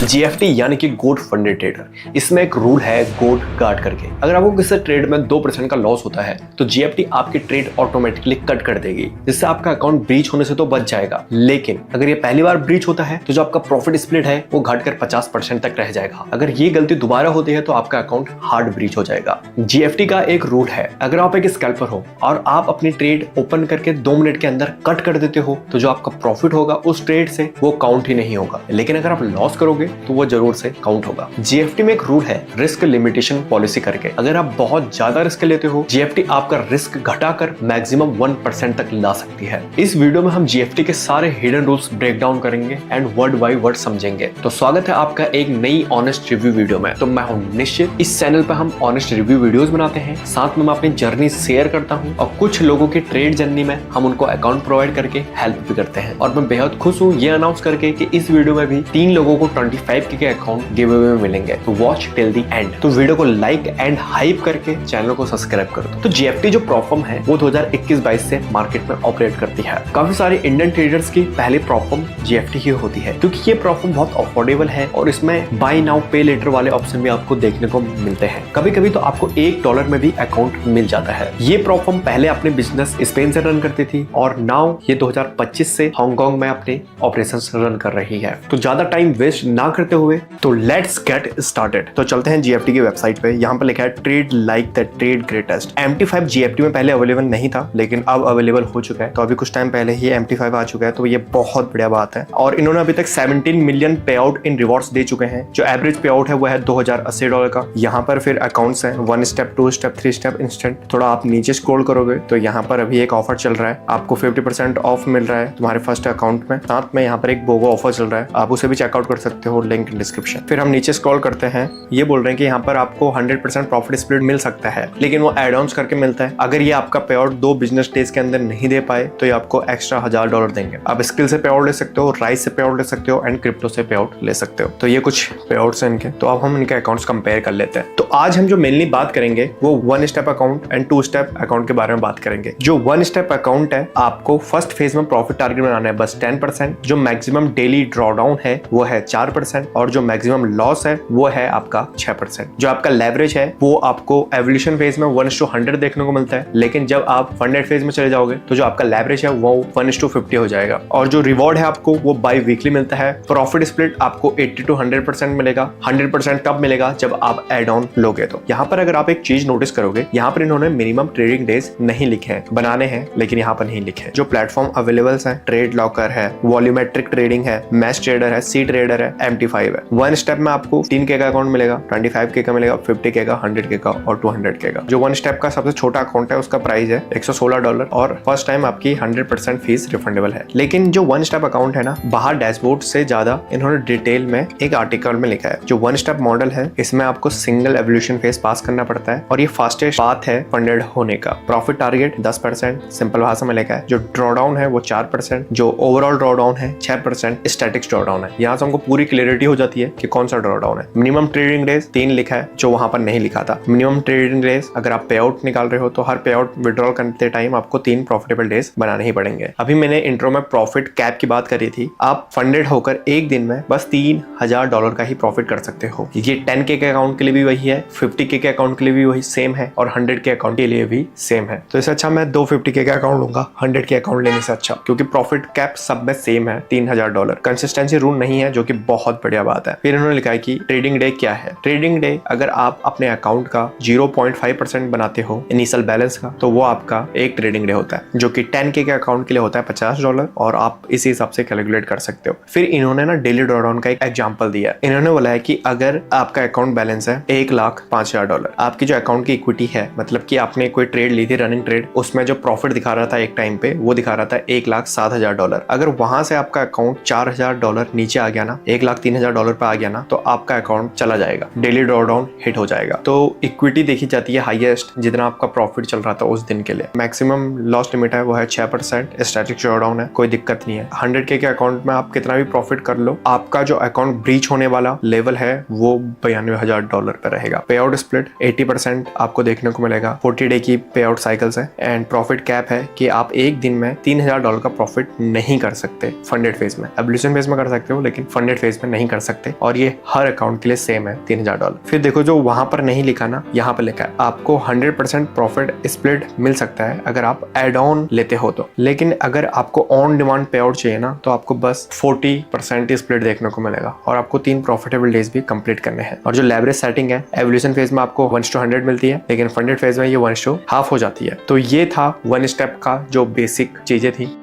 जीएफटी यानी कि गोट Funded trader, इसमें एक रूल है गोट गार्ड करके। अगर आपको किसी ट्रेड में 2% का लॉस होता है तो जीएफटी आपकी ट्रेड ऑटोमेटिकली कट कर देगी, जिससे आपका अकाउंट ब्रीच होने से तो बच जाएगा। लेकिन अगर ये पहली बार ब्रीच होता है तो जो आपका प्रॉफिट स्प्लिट है वो घटकर 50% तक रह जाएगा। अगर ये गलती दोबारा होती है तो आपका अकाउंट हार्ड ब्रीच हो जाएगा। जीएफटी का एक रूल है, अगर आप एक स्कैल्पर हो और आप अपनी ट्रेड ओपन करके 2 मिनट के अंदर कट कर देते हो तो जो आपका प्रॉफिट होगा उस ट्रेड से वो काउंट ही नहीं होगा। लेकिन अगर आप लॉस करोगे तो वो जरूर से काउंट होगा। जीएफटी में एक रूल है रिस्क लिमिटेशन पॉलिसी करके। अगर आप बहुत ज्यादा रिस्क लेते हो, जीएफटी आपका रिस्क घटाकर मैक्सिमम 1% तक ला सकती है। इस वीडियो में हम जीएफटी के सारे हिडन रूल्स ब्रेक डाउन करेंगे एंड वर्ड बाय वर्ड समझेंगे। तो स्वागत है आपका एक नई ऑनेस्ट रिव्यू वीडियो में। तो मैं हूं निश्चित। इस चैनल पर हम ऑनेस्ट रिव्यू वीडियोस बनाते हैं, साथ में मैं अपनी जर्नी शेयर करता हूं और कुछ लोगों की ट्रेड जर्नी में हम उनको अकाउंट प्रोवाइड करके हेल्प भी करते हैं। और मैं बेहद खुश हूं ये अनाउंस करके कि इस वीडियो में भी 3 लोगों को 25K के अकाउंट गिव अवे में मिलेंगे। तो वॉच टिल द एंड। तो वीडियो को लाइक एंड हाइप करके चैनल को सब्सक्राइब कर दो। तो जीएफटी जो प्रोफर्म है वो 2021-22 से मार्केट में ऑपरेट करती है। काफी सारे इंडियन ट्रेडर्स की पहली प्रोफर्म जीएफटी ही होती है, क्योंकि ये प्रोफर्म बहुत अफोर्डेबल है और इसमें बाय नाउ पे लेटर वाले ऑप्शन भी आपको देखने को मिलते हैं। कभी कभी तो आपको $1 में भी अकाउंट मिल जाता है। ये प्रोफर्म पहले अपने बिजनेस स्पेन से रन करती थी और नाउ ये 2025 से हांगकांग में अपने ऑपरेशंस रन कर रही है। तो ज्यादा टाइम वेस्ट ना करते हुए तो लेट्स गेट स्टार्टेड। तो चलते हैं जीएफटी की वेबसाइट पे। यहाँ पे लिखा है trade like the trade greatest. MT5 जीएफटी में पहले अवेलेबल नहीं था, लेकिन अब अवेलेबल हो चुका है। तो अभी कुछ टाइम पहले ही MT5 आ चुका है, तो ये बहुत बढ़िया बात है। और इन्होंने अभी तक 17 मिलियन पे आउट इन रिवॉर्ड्स दे चुके हैं। जो एवरेज पे आउट है वो है $2080 का। यहाँ पर फिर अकाउंट्स हैं 1 स्टेप 2 स्टेप 3 स्टेप इंस्टेंट। थोड़ा आप नीचे स्क्रॉल करोगे तो यहाँ पर अभी एक ऑफर चल रहा है, आपको 50% ऑफ मिल रहा है तुम्हारे फर्स्ट अकाउंट में। साथ में यहाँ पर एक बोगो ऑफर चल रहा है, आप उसे भी चेकआउट कर सकते हो, लिंक इन डिस्क्रिप्शन। फिर हम नीचे स्क्रॉल करते हैं, ये बोल रहे हैं कि यहाँ पर आपको 100% प्रॉफिट स्प्लिट मिल सकता है, लेकिन वो एड ऑन्स करके मिलता है। अगर ये आपका पे आउट 2 बिजनेस डेज के अंदर नहीं दे पाए तो ये आपको एक्स्ट्रा $1000 देंगे। आप स्किल से पे आउट ले सकते हो, राइस से पे आउट ले सकते हो एंड क्रिप्टो से पे आउट ले सकते हो। तो ये कुछ पे आउट्स हैं इनके। तो अब हम इनके अकाउंट्स कंपेयर कर लेते हैं। तो आज हम जो मेनली बात करेंगे वो 1 step account and 2 step account के बारे में बात करेंगे। जो 1 स्टेप अकाउंट है, आपको फर्स्ट फेज में प्रॉफिट टारगेट बनाना है बस 10%। जो मैक्सिमम डेली ड्रॉडाउन है वो है 4% और जो मैक्सिमम लॉस है वो है आपका 6%। जो आपका लेवरेज है वो आपको एवोल्यूशन फेज में 1:100 देखने को मिलता है, लेकिन जब आप फंडेड फेज में चले जाओगे तो जो आपका लेवरेज है वो 1:50 हो जाएगा। और जो रिवॉर्ड है आपको वो बाई वीकली मिलता है। प्रॉफिट स्प्लिट आपको 80 to 100% मिलेगा। 100% तब मिलेगा जब आप एड ऑन लोगे। तो यहाँ पर अगर आप एक चीज नोटिस करोगे, यहाँ पर इन्होंने मिनिमम ट्रेडिंग डेज नहीं लिखे हैं, बनाने हैं लेकिन यहाँ पर नहीं लिखे। जो प्लेटफॉर्म अवेलेबल है, ट्रेड लॉकर है, वॉल्यूमेट्रिक ट्रेडिंग है, मैच ट्रेडर है, सी ट्रेडर है, MT5 है। 1 स्टेप में आपको 3K का अकाउंट मिलेगा, 25K का मिलेगा, 50K का, 100K का और 200K का। जो 1 स्टेप का सबसे छोटा अकाउंट है उसका प्राइस है $116 और फर्स्ट टाइम आपकी 100% फीस रिफंडेबल है। लेकिन जो 1 स्टेप अकाउंट है ना, बाहर डैशबोर्ड से ज्यादा इन्होंने डिटेल में एक आर्टिकल में लिखा है। जो 1 स्टेप मॉडल है इसमें आपको सिंगल एवोल्यूशन फेज पास करना पड़ता है और ये फास्टेस्ट पाथ है फंडेड होने का। प्रॉफिट टारगेट 10%, सिंपल भाषा में लिखा है। जो ड्रॉडाउन है वो 4%, जो ओवरऑल ड्रॉडाउन है 6%, स्टैटिक्स ड्रॉडाउन है। यहाँ से हमको पूरी क्लियरिटी हो जाती है कि कौन सा ड्रॉडाउन है। मिनिमम ट्रेडिंग डेज 3 लिखा है, जो वहां पर नहीं लिखा था। मिनिमम ट्रेडिंग डेज अगर आप पे आउट निकाल रहे हो तो हर पे आउट विड्रॉल करते टाइम आपको 3 प्रॉफिटेबल डेज बनाने ही पड़ेंगे। अभी मैंने इंट्रो में प्रॉफिट कैप की बात करी थी। आप फंडेड होकर एक दिन में बस $3000 का ही प्रॉफिट कर सकते हो। ये 10K के अकाउंट के लिए भी वही है, 50K के अकाउंट के लिए भी वही सेम है और 100K अकाउंट के लिए भी सेम है। तो इससे अच्छा मैं 2 50K का अकाउंट लूंगा 100K अकाउंट लेने से अच्छा, क्योंकि प्रॉफिट कैप सब में सेम है $3000। कंसिस्टेंसी रूल नहीं है, जो कि बहुत बढ़िया बात है। फिर इन्होंने लिखा है कि ट्रेडिंग डे क्या है। ट्रेडिंग डे अगर आप अपने अकाउंट का 0.5% बनाते हो इनिशियल बैलेंस का, तो वो आपका एक ट्रेडिंग डे होता है, जो कि 10K के अकाउंट के लिए होता है $50 और आप इसी हिसाब से कैलकुलेट कर सकते हो। फिर इन्होंने ना डेली ड्रॉडाउन का एक एग्जांपल दिया। इन्होंने बोला है कि अगर आपका अकाउंट बैलेंस है $1,05,000, आपकी जो अकाउंट की इक्विटी है, मतलब कि आपने कोई ट्रेड ली थी रनिंग ट्रेड, उसमें जो प्रॉफिट दिखा रहा था एक टाइम पे वो दिखा रहा था $1,07,000। अगर वहां से आपका अकाउंट $4,000 नीचे आ गया ना, $1,03,000 पे आ गया ना, तो आपका अकाउंट चला जाएगा, डेली ड्रॉडाउन हिट हो जाएगा। तो इक्विटी देखी जाती है हाईएस्ट जितना आपका प्रॉफिट चल रहा था उस दिन के लिए। मैक्सिमम लॉस लिमिट है वो है 6%, स्टैटिक ड्रॉडाउन है, कोई दिक्कत नहीं है। 100K के अकाउंट में आप कितना भी प्रॉफिट कर लो, आपका जो अकाउंट ब्रीच होने वाला लेवल है वो $92,000 पे रहेगा। पे आउट स्प्लिट 80% आपको देखने को मिलेगा। 40 डे की पे आउट साइकिल्स है एंड प्रॉफिट कैप है कि आप एक दिन में $3000 का प्रॉफिट नहीं कर सकते फंडेड फेज में। एवोल्यूशन फेज में कर सकते हो लेकिन फंडेड फेज में नहीं कर सकते और ये हर अकाउंट के लिए सेम है $3000। फिर देखो जो वहां पर नहीं लिखा ना, यहाँ पर लिखा है आपको 100% प्रॉफिट स्प्लिट मिल सकता है अगर आप एड ऑन लेते हो तो, लेकिन अगर आपको ऑन डिमांड पे आउट चाहिए ना तो आपको बस 40% स्प्लिट देखने को मिलेगा और आपको 3 प्रॉफिटेबल डेज भी कंप्लीट करने हैं। और जो लेवरेज सेटिंग है एवोल्यूशन फेज में आपको 1:100 मिलती है, लेकिन फंडेड फेज में ये 1:half हो जाती है। तो ये था 1 स्टेप का जो बेसिक चीजें थी।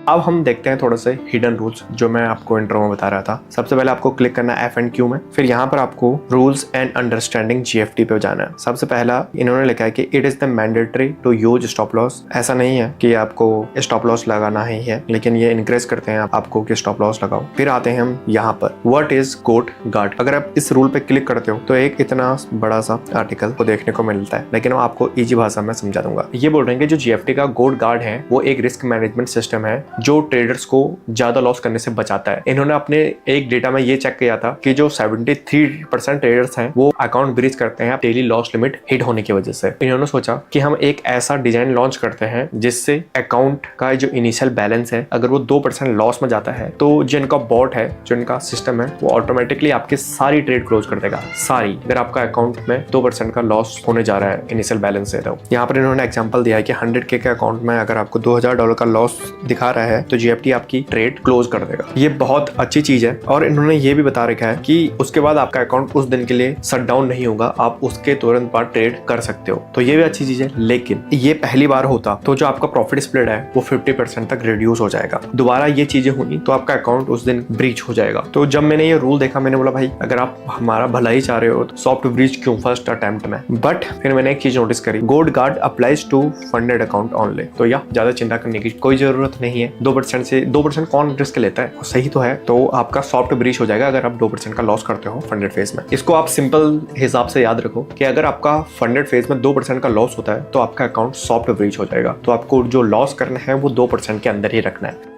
अब हम देखते हैं थोड़ा से हिडन रूल्स जो मैं आपको इंट्रो में बता रहा था। सबसे पहले आपको क्लिक करना है F&Q में, फिर यहाँ पर आपको रूल्स एंड अंडरस्टैंडिंग GFT पे जाना है। सबसे पहला इन्होंने लिखा है कि it is the mandatory to use stop loss. ऐसा नहीं है कि आपको स्टॉप लॉस लगाना ही है, लेकिन ये इनकरेज करते हैं आपको कि स्टॉप लॉस लगाओ। फिर आते हैं हम यहाँ पर व्हाट इज गोट गार्ड। अगर आप इस रूल पे क्लिक करते हो तो एक इतना बड़ा सा आर्टिकल को देखने को मिलता है, लेकिन मैं आपको इजी भाषा में समझा दूंगा। ये बोल रहे हैं कि जो GFT का गोट गार्ड है वो एक रिस्क मैनेजमेंट सिस्टम है जो ट्रेडर्स को ज्यादा लॉस करने से बचाता है। इन्होंने अपने एक डेटा में ये चेक किया था कि जो 73% ट्रेडर्स हैं वो अकाउंट ब्रीच करते हैं डेली लॉस लिमिट हिट होने की वजह से। इन्होंने सोचा कि हम एक ऐसा डिजाइन लॉन्च करते हैं जिससे अकाउंट का जो इनिशियल बैलेंस है अगर वो 2% लॉस में जाता है तो जिनका बॉट है, जो इनका सिस्टम है, वो ऑटोमेटिकली आपकी सारी ट्रेड क्लोज कर देगा, सारी। अगर आपका अकाउंट में 2% का लॉस होने जा रहा है इनिशियल बैलेंस से, तो यहाँ पर इन्होंने एग्जाम्पल दिया है कि 100K के अकाउंट में अगर आपको $2000 का लॉस दिखा रहा है तो GFT आपकी ट्रेड क्लोज कर देगा। ये बहुत अच्छी चीज है। और इन्होंने ये भी बता रखा है कि उसके बाद आपका अकाउंट उस दिन के लिए शट डाउन नहीं होगा, आप उसके तुरंत बाद ट्रेड कर सकते हो। तो ये भी अच्छी चीज है, लेकिन ये पहली बार होता तो जो आपका प्रॉफिट स्प्लिट है वो 50% तक रिड्यूस हो जाएगा। दोबारा ये चीजें होंगी तो आपका अकाउंट उस दिन ब्रीच हो जाएगा। तो जब मैंने ये रूल देखा मैंने बोला भाई अगर आप हमारा भला ही चाह रहे हो तो सॉफ्ट ब्रीच क्यों फर्स्ट अटेम्प्ट में। बट फिर मैंने एक चीज नोटिस करी, goat guard applies to funded account only. तो या ज्यादा चिंता करने की कोई जरूरत नहीं है। 2% कौन रिस्क लेता है, सही तो है। तो आपका सॉफ्ट ब्रीच हो जाएगा अगर आप 2% का लॉस करते हो फंडेड फेज में। इसको आप सिंपल हिसाब से याद रखो कि अगर आपका फंडेड फेज में 2% का लॉस होता है तो आपका अकाउंट सॉफ्ट ब्रीच हो जाएगा। तो आपको जो लॉस करना है वो 2% के अंदर ही रखना है।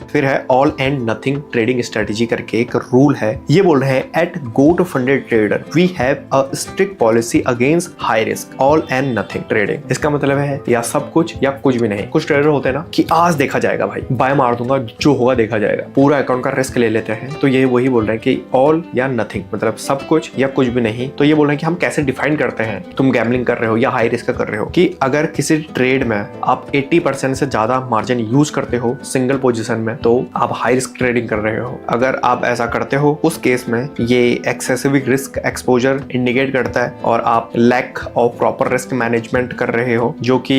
फिर है all and nothing trading strategy करके एक रूल है। ये बोल रहे हैं at Goat Funded Trader we have a strict policy against high risk all and nothing trading. इसका मतलब है या सब कुछ या कुछ भी नहीं। कुछ ट्रेडर होते हैं ना कि आज देखा जाएगा भाई, बाय मार दूंगा, जो होगा देखा जाएगा, पूरा अकाउंट का रिस्क ले लेते हैं। तो ये वही बोल रहे हैं कि ऑल या नथिंग मतलब सब कुछ या कुछ भी नहीं। तो ये बोल रहे हैं कि हम कैसे डिफाइन करते हैं तुम गैम्बलिंग कर रहे हो या हाई रिस्क कर रहे हो, कि अगर किसी ट्रेड में आप 80% से ज्यादा मार्जिन यूज करते हो सिंगल पोजीशन में तो आप हाई रिस्क ट्रेडिंग कर रहे हो। अगर आप ऐसा करते हो उस केस में ये एक्सेसिव रिस्क एक्सपोजर इंडिकेट करता है और आप lack of proper risk management कर रहे हो, जो कि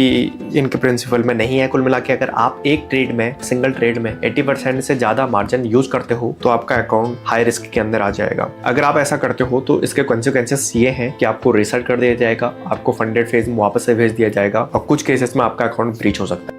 इनके प्रिंसिपल में नहीं है। कुल मिला के अगर आप एक ट्रेड में, सिंगल ट्रेड में 80% से ज्यादा मार्जिन यूज करते हो तो आपका अकाउंट हाई रिस्क के अंदर आ जाएगा। अगर आप ऐसा करते हो तो इसके कॉन्सिक्वेंसेस ये हैं कि आपको रिसेट कर दिया जाएगा, आपको फंडेड फेज में वापस से भेज दिया जाएगा और कुछ केसेस में आपका अकाउंट ब्रीच हो सकता है।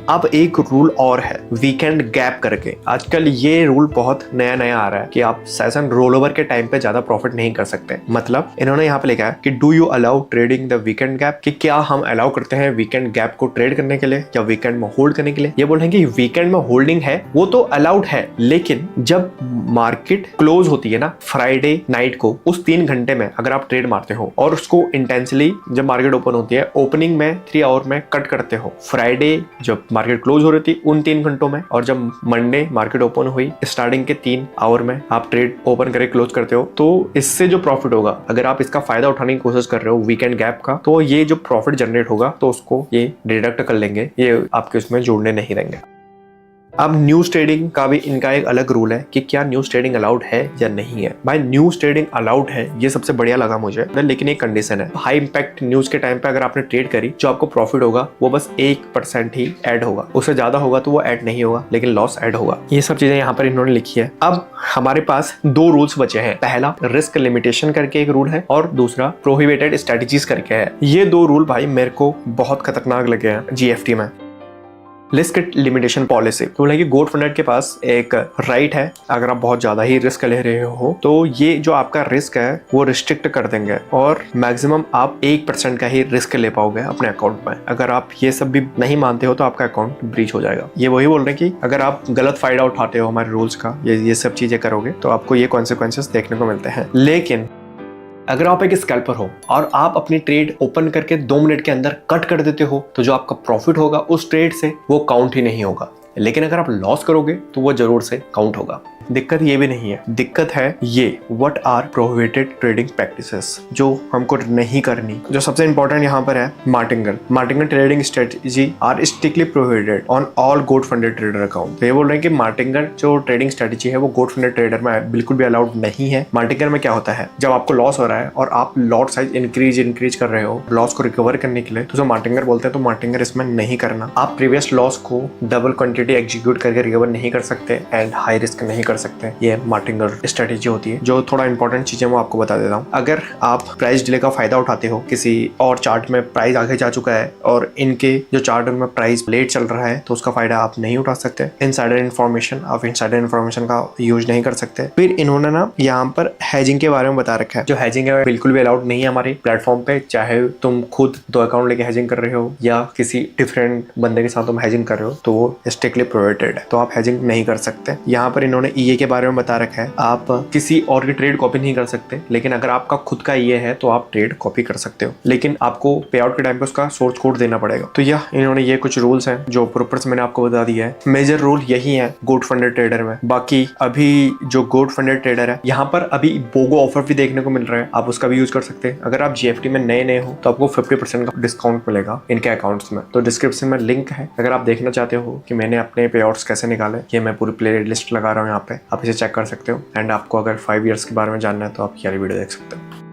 अब एक रूल और है वीकेंड गैप करके। आजकल ये रूल बहुत नया नया आ रहा है कि आप सेशन रोल ओवर के टाइम पे ज्यादा प्रॉफिट नहीं कर सकते। मतलब इन्होंने यहाँ पे लिखा है कि do you allow trading the weekend gap, कि क्या हम अलाउ करते हैं वीकेंड गैप को ट्रेड करने के लिए या वीकेंड में होल्ड करने के लिए। ये बोल रहे हैं कि वीकेंड में होल्डिंग है वो तो अलाउड है, लेकिन जब मार्केट क्लोज होती है ना फ्राइडे नाइट को, उस 3 घंटे में अगर आप ट्रेड मारते हो और उसको इंटेंसली जब मार्केट ओपन होती है ओपनिंग में 3 आवर में कट करते हो, फ्राइडे जब मार्केट क्लोज हो रही थी उन 3 घंटों में, और जब मंडे मार्केट ओपन हुई स्टार्टिंग के 3 आवर में आप ट्रेड ओपन करके क्लोज करते हो, तो इससे जो प्रॉफिट होगा अगर आप इसका फायदा उठाने की कोशिश कर रहे हो वीकेंड गैप का, तो ये जो प्रॉफिट जनरेट होगा तो उसको ये डिडक्ट कर लेंगे, ये आपके उसमें जोड़ने नहीं देंगे। अब न्यूज ट्रेडिंग का भी इनका एक अलग रूल है कि क्या न्यूज ट्रेडिंग अलाउड है या नहीं है। भाई न्यूज ट्रेडिंग अलाउड है, ये सबसे बढ़िया लगा मुझे, लेकिन एक कंडीशन है। हाई इंपैक्ट न्यूज के टाइम पे अगर आपने ट्रेड करी, जो आपको प्रॉफिट होगा वो बस 1% ही ऐड होगा, उससे ज्यादा होगा तो वो ऐड नहीं होगा, लेकिन लॉस ऐड होगा। ये सब चीजें यहाँ पर इन्होंने लिखी है। अब हमारे पास 2 रूल्स बचे हैं। पहला रिस्क लिमिटेशन करके एक रूल है और दूसरा प्रोहिबिटेड स्ट्रेटजीज करके है। ये 2 रूल भाई मेरे को बहुत खतरनाक लगे हैं GFT में। रिस्क लिमिटेशन पॉलिसी तो बोला कि गोट फंडेड के पास एक राइट है, अगर आप बहुत ज्यादा ही रिस्क ले रहे हो तो ये जो आपका रिस्क है वो रिस्ट्रिक्ट कर देंगे और मैक्सिमम आप 1% का ही रिस्क ले पाओगे अपने अकाउंट में। अगर आप ये सब भी नहीं मानते हो तो आपका अकाउंट ब्रीच हो जाएगा। ये वही बोल रहे हैं कि अगर आप गलत फायदा उठाते हो हमारे रूल्स का, ये सब चीजें करोगे तो आपको ये कॉन्सिक्वेंसेस देखने को मिलते हैं। लेकिन अगर आप एक स्कैल्पर हो और आप अपनी ट्रेड ओपन करके 2 मिनट के अंदर कट कर देते हो तो जो आपका प्रॉफिट होगा उस ट्रेड से वो काउंट ही नहीं होगा। लेकिन अगर आप लॉस करोगे तो वो जरूर से काउंट होगा। दिक्कत ये भी नहीं है, दिक्कत है ये what are prohibited trading practices, जो हमको नहीं करनी। जो सबसे इंपॉर्टेंट यहाँ पर है martingale. Martingale trading strategy are strictly prohibited on all Goat Funded Trader account. तो ये बोल रहे हैं कि मार्टिंगल जो ट्रेडिंग स्ट्रेटजी है वो गोट फंडेड ट्रेडर में बिल्कुल भी अलाउड नहीं है। मार्टिंगल में क्या होता है, जब आपको लॉस हो रहा है और आप लॉट साइज इंक्रीज कर रहे हो लॉस को रिकवर करने के लिए, तो जो मार्टिंगर बोलते हैं तो मार्टिंगर इसमें नहीं करना। आप प्रीवियस लॉस को डबल क्वांटिटी एग्जीक्यूट करके रिकवर नहीं कर सकते एंड हाई रिस्क नहीं कर सकते। ये मार्टिंगर स्ट्रेटेजी होती है। जो थोड़ा इंपॉर्टेंट चीजें वो आपको बता देता हूँ। अगर आप प्राइस डिले का फायदा उठाते हो, किसी और चार्ट में प्राइस आगे जा चुका है और इनके जो चार्ट में प्राइस लेट चल रहा है, तो उसका फायदा आप नहीं उठा सकते। इनसाइडर इन्फॉर्मेशन, आप इनसाइडर इन्फॉर्मेशन का यूज नहीं कर सकते। फिर इन्होंने ना यहाँ पर हैजिंग के बारे में बता रखा है। जो हैजिंग है बिल्कुल भी अलाउड नहीं है हमारे प्लेटफॉर्म पे, चाहे तुम खुद 2 अकाउंट लेके हैजिंग कर रहे हो या किसी डिफरेंट बंदे के साथ तुम हैजिंग कर रहे हो, तो वो स्ट्रिक्टली प्रोहिबिटेड है। तो आप हैजिंग नहीं कर सकते। यहाँ पर इन्होंने ईए के बारे में बता रखा है, आप किसी और की ट्रेड कॉपी नहीं कर सकते, लेकिन अगर आपका खुद का ईए है तो आप ट्रेड कॉपी कर सकते हो, लेकिन आपको पे आउट के टाइम पे उसका सोर्स कोड देना पड़ेगा। तो यह इन्होंने ये कुछ रूल्स हैं जो प्रॉपर से मैंने आपको बता दिया है। मेजर रूल यही है गोट फंडेड ट्रेडर में। बाकी अभी जो गोट फंडेड ट्रेडर है, यहाँ पर अभी बोगो ऑफर भी देखने को मिल रहा है, आप उसका भी यूज कर सकते हैं। अगर आप जीएफटी में नए हो तो आपको 50% का डिस्काउंट मिलेगा इनके अकाउंट्स में। तो डिस्क्रिप्शन में लिंक है, अगर आप देखना चाहते हो कि मैंने अपने पे आउट्स कैसे निकाले, ये मैं पूरी प्ले लिस्ट लगा रहा हूँ यहाँ पे, आप इसे चेक कर सकते हो। एंड आपको अगर 5 इयर्स के बारे में जानना है तो आप ये वीडियो देख सकते हो।